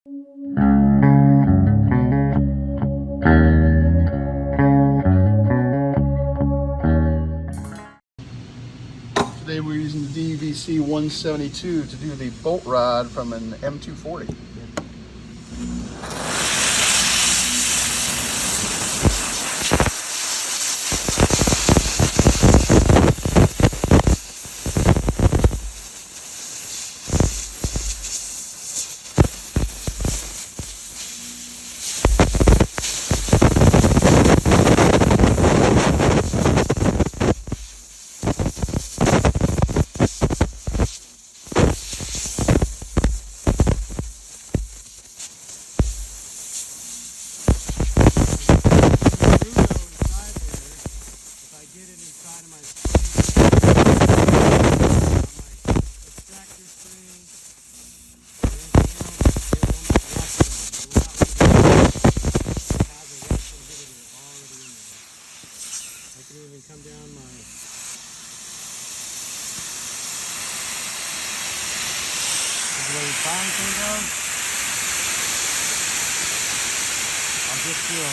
Today we're using the DVC 172 to do the bolt rod from an M240. Come down my firing thing goes. I'll just do a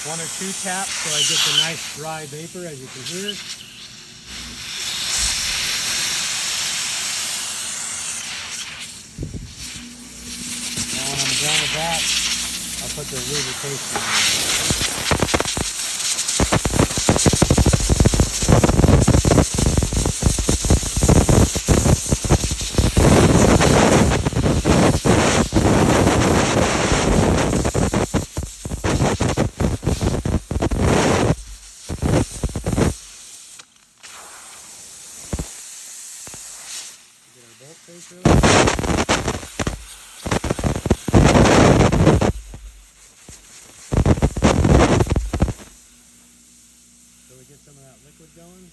1 or 2 taps so I get the nice dry vapor, as you can hear. Now when I'm done with that, I'll put the lubrication in. So we get some of that liquid going.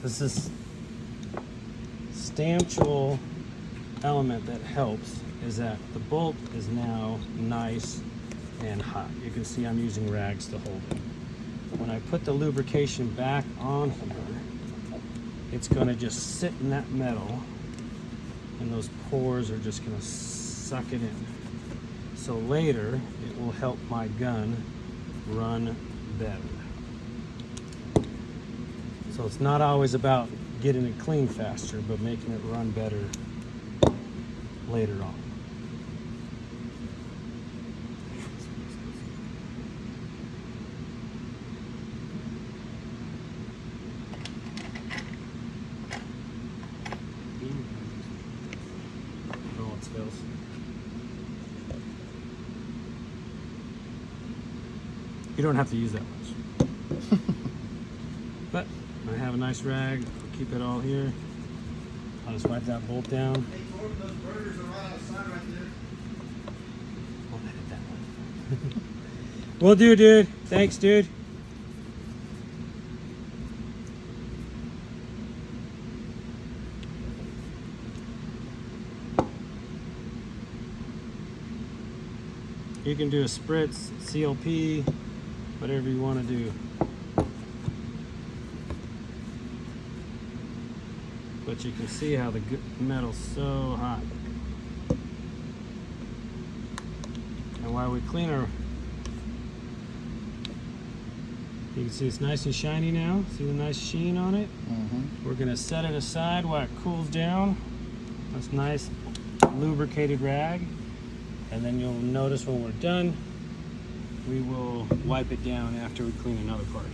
This is substantial element that helps is that the bolt is now nice and hot. You can see I'm using rags to hold it. When I put the lubrication back on here, it's going to just sit in that metal and those pores are just going to suck it in. So later it will help my gun run better. So it's not always about getting it clean faster, but making it run better later on. Oh, it spills. You don't have to use that much. But I have a nice rag. I'll keep it all here. I'll just wipe that bolt down. Hey, Torben, those burgers are right outside right there. I'll edit that one. Will do, dude. Thanks, dude. You can do a spritz, CLP, whatever you want to do. But you can see how the metal's so hot. And while we clean our, you can see it's nice and shiny now. See the nice sheen on it? Mm-hmm. We're gonna set it aside while it cools down. That's nice lubricated rag. And then you'll notice when we're done, we will wipe it down after we clean another part.